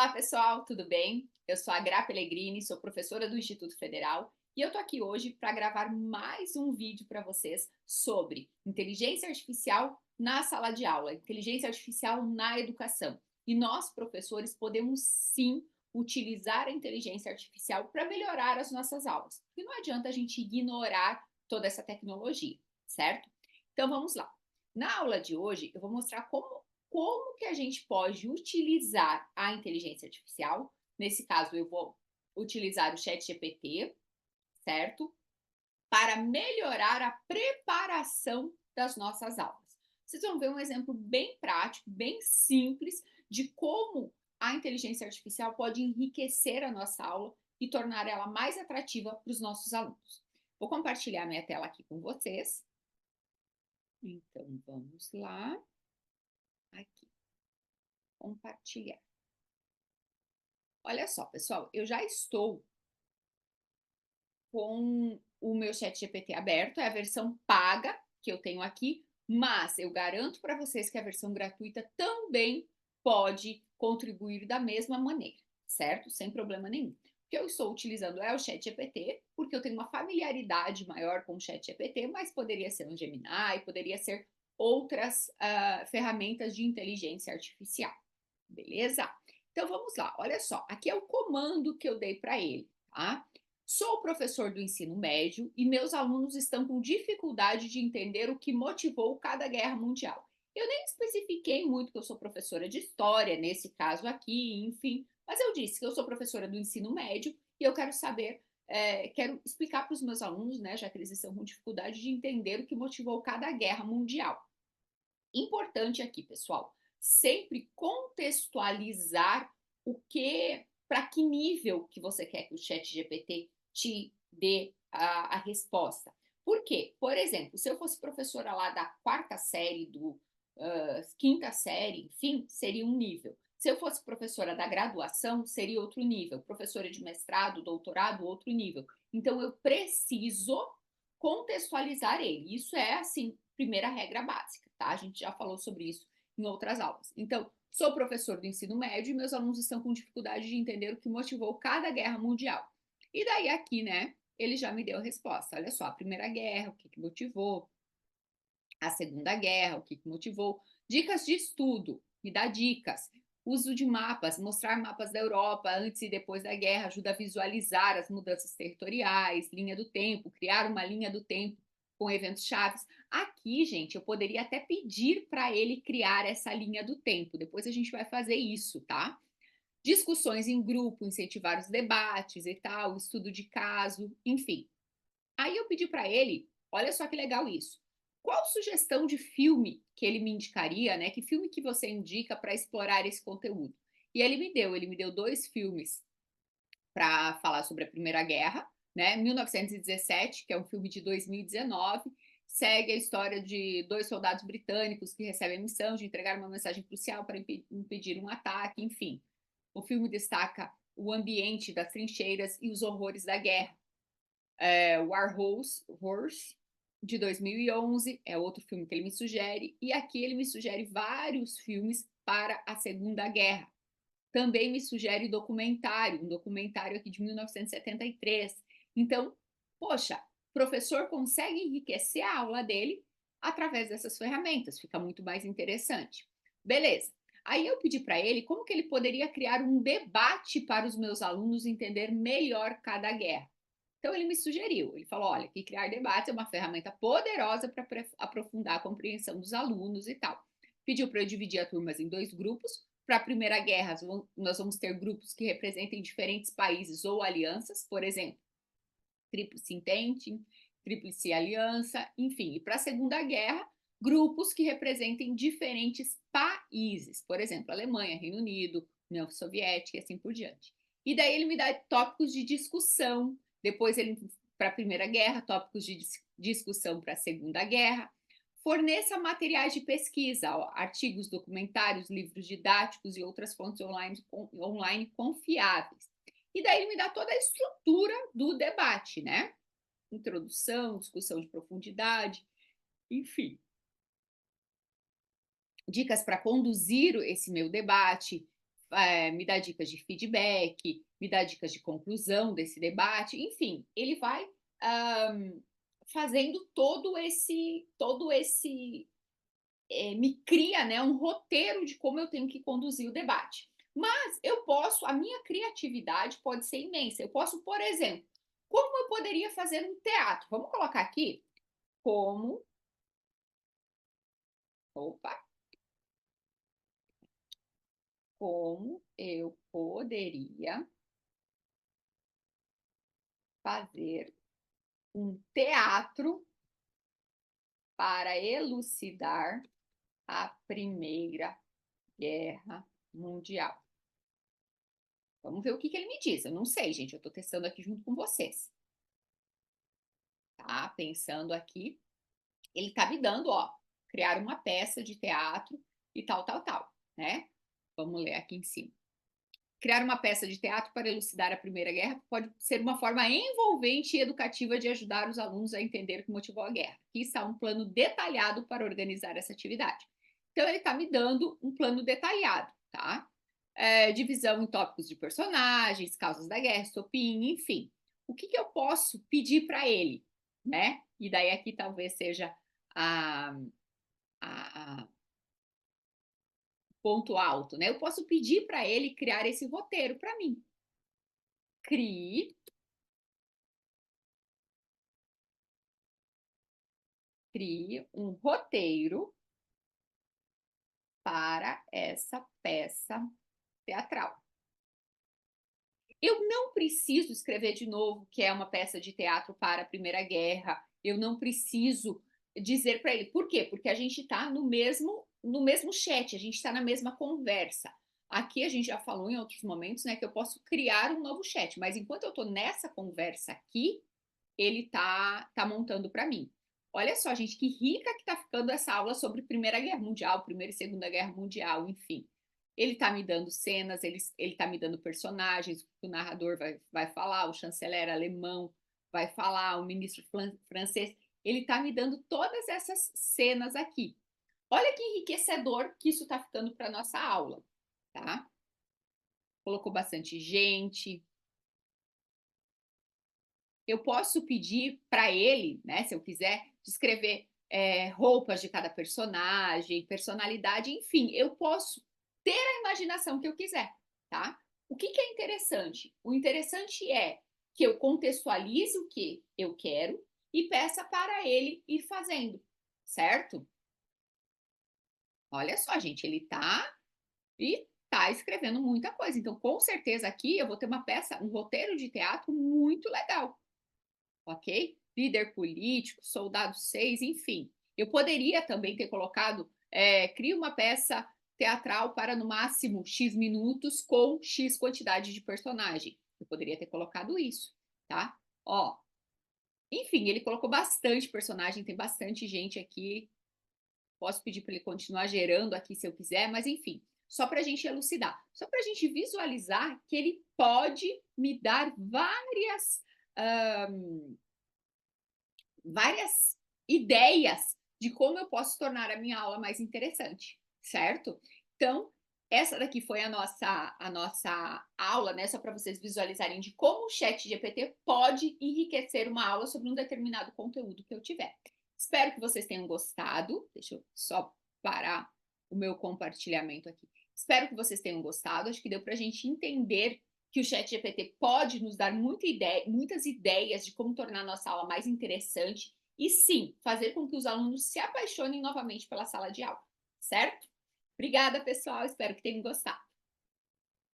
Olá, pessoal, tudo bem? Eu sou a Gra Pellegrini, sou professora do Instituto Federal e eu tô aqui hoje para gravar mais um vídeo para vocês sobre inteligência artificial na sala de aula, inteligência artificial na educação. E nós, professores, podemos sim utilizar a inteligência artificial para melhorar as nossas aulas. E não adianta a gente ignorar toda essa tecnologia, certo? Então vamos lá. Na aula de hoje, eu vou mostrar como que a gente pode utilizar a inteligência artificial. Nesse caso, eu vou utilizar o ChatGPT, certo? Para melhorar a preparação das nossas aulas. Vocês vão ver um exemplo bem prático, bem simples, de como a inteligência artificial pode enriquecer a nossa aula e tornar ela mais atrativa para os nossos alunos. Vou compartilhar minha tela aqui com vocês. Então, vamos lá. Aqui, compartilhar. Olha só, pessoal, eu já estou com o meu ChatGPT aberto, é a versão paga que eu tenho aqui, mas eu garanto para vocês que a versão gratuita também pode contribuir da mesma maneira, certo? Sem problema nenhum. O que eu estou utilizando é o ChatGPT, porque eu tenho uma familiaridade maior com o ChatGPT, mas poderia ser um Gemini, poderia ser outras ferramentas de inteligência artificial, beleza? Então vamos lá, olha só, aqui é o comando que eu dei para ele, tá? Sou professor do ensino médio e meus alunos estão com dificuldade de entender o que motivou cada guerra mundial. Eu nem especifiquei muito que eu sou professora de história, nesse caso aqui, enfim, mas eu disse que eu sou professora do ensino médio e eu quero saber, quero explicar para os meus alunos, né, já que eles estão com dificuldade de entender o que motivou cada guerra mundial. Importante aqui, pessoal, sempre contextualizar o que, para que nível que você quer que o chat GPT te dê a resposta. Por quê? Por exemplo, se eu fosse professora lá da quarta série, quinta série, enfim, seria um nível. Se eu fosse professora da graduação, seria outro nível. Professora de mestrado, doutorado, outro nível. Então, eu preciso contextualizar ele. Isso é, assim, primeira regra básica, tá? A gente já falou sobre isso em outras aulas. Então, sou professor do ensino médio e meus alunos estão com dificuldade de entender o que motivou cada guerra mundial. E daí aqui, né, ele já me deu a resposta. Olha só, a Primeira Guerra, o que motivou, a Segunda Guerra, o que motivou, dicas de estudo, me dá dicas. Uso de mapas, mostrar mapas da Europa antes e depois da guerra ajuda a visualizar as mudanças territoriais, linha do tempo, criar uma linha do tempo com eventos chaves. Aqui, gente, eu poderia até pedir para ele criar essa linha do tempo. Depois a gente vai fazer isso, tá? Discussões em grupo, incentivar os debates e tal, estudo de caso, enfim. Aí eu pedi para ele, olha só que legal isso. Qual sugestão de filme que ele me indicaria, né? Que filme que você indica para explorar esse conteúdo? E ele me deu dois filmes para falar sobre a Primeira Guerra, né? 1917, que é um filme de 2019, segue a história de dois soldados britânicos que recebem a missão de entregar uma mensagem crucial para impedir um ataque, enfim. O filme destaca o ambiente das trincheiras e os horrores da guerra. War Horse, de 2011, é outro filme que ele me sugere, e aqui ele me sugere vários filmes para a Segunda Guerra. Também me sugere documentário, um documentário aqui de 1973. Então, poxa, o professor consegue enriquecer a aula dele através dessas ferramentas, fica muito mais interessante. Beleza. Aí eu pedi para ele como que ele poderia criar um debate para os meus alunos entender melhor cada guerra. Então ele me sugeriu, ele falou, olha, que criar debates é uma ferramenta poderosa para aprofundar a compreensão dos alunos e tal. Pediu para eu dividir a turmas em dois grupos. Para a Primeira Guerra, nós vamos ter grupos que representem diferentes países ou alianças, por exemplo, Tríplice Entente, Tríplice Aliança, enfim. E para a Segunda Guerra, grupos que representem diferentes países, por exemplo, Alemanha, Reino Unido, União Soviética e assim por diante. E daí ele me dá tópicos de discussão, depois ele, para a Primeira Guerra, tópicos de discussão para a Segunda Guerra. Forneça materiais de pesquisa, artigos, documentários, livros didáticos e outras fontes online confiáveis. E daí ele me dá toda a estrutura do debate, né? Introdução, discussão de profundidade, enfim. Dicas para conduzir esse meu debate, me dá dicas de feedback, me dá dicas de conclusão desse debate, enfim, ele vai fazendo me cria, né, um roteiro de como eu tenho que conduzir o debate. Mas a minha criatividade pode ser imensa. Eu posso, por exemplo, como eu poderia fazer um teatro? Vamos colocar aqui como, opa, como eu poderia fazer um teatro para elucidar a Primeira Guerra Mundial. Vamos ver o que ele me diz. Eu não sei, gente, eu estou testando aqui junto com vocês. Tá? Pensando aqui, ele está me dando, ó, criar uma peça de teatro e tal, tal, tal, né? Vamos ler aqui em cima. Criar uma peça de teatro para elucidar a Primeira Guerra pode ser uma forma envolvente e educativa de ajudar os alunos a entender o que motivou a guerra. Aqui está um plano detalhado para organizar essa atividade. Então, ele está me dando um plano detalhado, tá? Divisão em tópicos de personagens, causas da guerra, estopim, enfim. O que eu posso pedir para ele, né? E daí aqui talvez seja a, a ponto alto, né? Eu posso pedir para ele criar esse roteiro para mim. Crie um roteiro para essa peça teatral. Eu não preciso escrever de novo que é uma peça de teatro para a Primeira Guerra. Eu não preciso dizer para ele. Por quê? Porque a gente está no mesmo chat, a gente está na mesma conversa. Aqui a gente já falou em outros momentos, né, que eu posso criar um novo chat, mas enquanto eu estou nessa conversa aqui, ele tá montando para mim. Olha só, gente, que rica que tá ficando essa aula sobre Primeira Guerra Mundial, Primeira e Segunda Guerra Mundial, enfim. Ele tá me dando cenas, ele tá me dando personagens, o narrador vai falar, o chanceler alemão vai falar, o ministro francês. Ele tá me dando todas essas cenas aqui. Olha que enriquecedor que isso tá ficando para nossa aula, tá? Colocou bastante gente, eu posso pedir para ele, né, se eu quiser, descrever roupas de cada personagem, personalidade, enfim, eu posso ter a imaginação que eu quiser, tá? O que é interessante? O interessante é que eu contextualize o que eu quero e peça para ele ir fazendo, certo? Olha só, gente, ele tá escrevendo muita coisa. Então, com certeza aqui eu vou ter uma peça, um roteiro de teatro muito legal. Ok? Líder político, soldado 6, enfim. Eu poderia também ter colocado, cria uma peça teatral para no máximo X minutos com X quantidade de personagem. Eu poderia ter colocado isso, tá? Ó, enfim, ele colocou bastante personagem, tem bastante gente aqui. Posso pedir para ele continuar gerando aqui se eu quiser, mas enfim, só para a gente elucidar, só para a gente visualizar que ele pode me dar várias ideias de como eu posso tornar a minha aula mais interessante, certo? Então, essa daqui foi a nossa aula, né? Só para vocês visualizarem de como o chat GPT pode enriquecer uma aula sobre um determinado conteúdo que eu tiver. Espero que vocês tenham gostado. Deixa eu só parar o meu compartilhamento aqui. Espero que vocês tenham gostado. Acho que deu para a gente entender que o chat GPT pode nos dar muitas ideias de como tornar a nossa aula mais interessante e, sim, fazer com que os alunos se apaixonem novamente pela sala de aula, certo? Obrigada, pessoal. Espero que tenham gostado.